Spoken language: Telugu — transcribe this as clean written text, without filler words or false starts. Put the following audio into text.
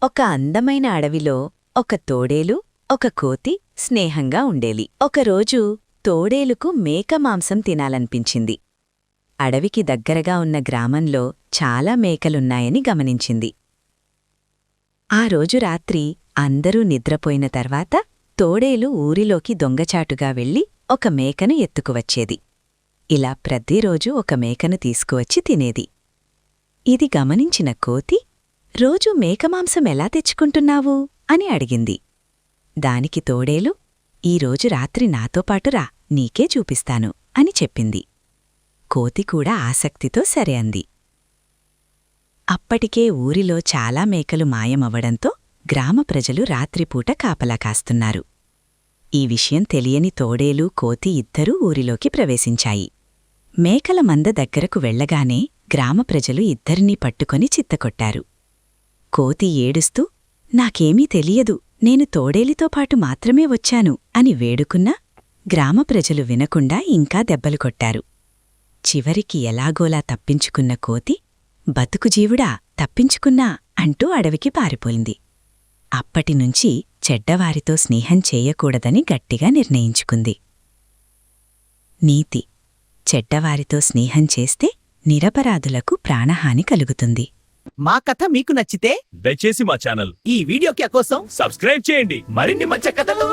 ఒక అందమైన అడవిలో ఒక తోడేలు ఒక కోతి స్నేహంగా ఉండేలి. ఒకరోజు తోడేలుకు మేక మాంసం తినాలనిపించింది. అడవికి దగ్గరగా ఉన్న గ్రామంలో చాలా మేకలున్నాయని గమనించింది. ఆ రోజు రాత్రి అందరూ నిద్రపోయిన తర్వాత తోడేలు ఊరిలోకి దొంగచాటుగా వెళ్లి ఒక మేకను ఎత్తుకువచ్చేది. ఇలా ప్రతిరోజూ ఒక మేకను తీసుకువచ్చి తినేది. ఇది గమనించిన కోతి, రోజూ మేకమాంసం ఎలా తెచ్చుకుంటున్నావు అని అడిగింది. దానికి తోడేలు, ఈరోజు రాత్రి నాతోపాటు రా, నీకే చూపిస్తాను అని చెప్పింది. కోతి కూడా ఆసక్తితో సరే అంది. అప్పటికే ఊరిలో చాలా మేకలు మాయమవ్వడంతో గ్రామ ప్రజలు రాత్రిపూట కాపలా కాస్తున్నారు. ఈ విషయం తెలియని తోడేలు కోతి ఇద్దరూ ఊరిలోకి ప్రవేశించాయి. మేకల మంద దగ్గరకు వెళ్లగానే గ్రామ ప్రజలు ఇద్దరినీ పట్టుకొని చిత్తకొట్టారు. కోతి ఏడుస్తూ, నాకేమీ తెలియదు, నేను తోడేలితో పాటు మాత్రమే వచ్చాను అని వేడుకున్నా గ్రామ ప్రజలు వినకుండా ఇంకా దెబ్బలు కొట్టారు. చివరికి ఎలాగోలా తప్పించుకున్న కోతి, బతుకుజీవుడా తప్పించుకున్నా అంటూ అడవికి పారిపోయింది. అప్పటినుంచి చెడ్డవారితో స్నేహం చేయకూడదని గట్టిగా నిర్ణయించుకుంది. నీతి: చెడ్డవారితో స్నేహం చేస్తే నిరపరాధులకు ప్రాణహాని కలుగుతుంది. మా కథ మీకు నచ్చితే దయచేసి మా ఛానల్ ఈ వీడియోకి కోసం సబ్స్క్రైబ్ చేయండి. మరిన్ని మంచి కథలు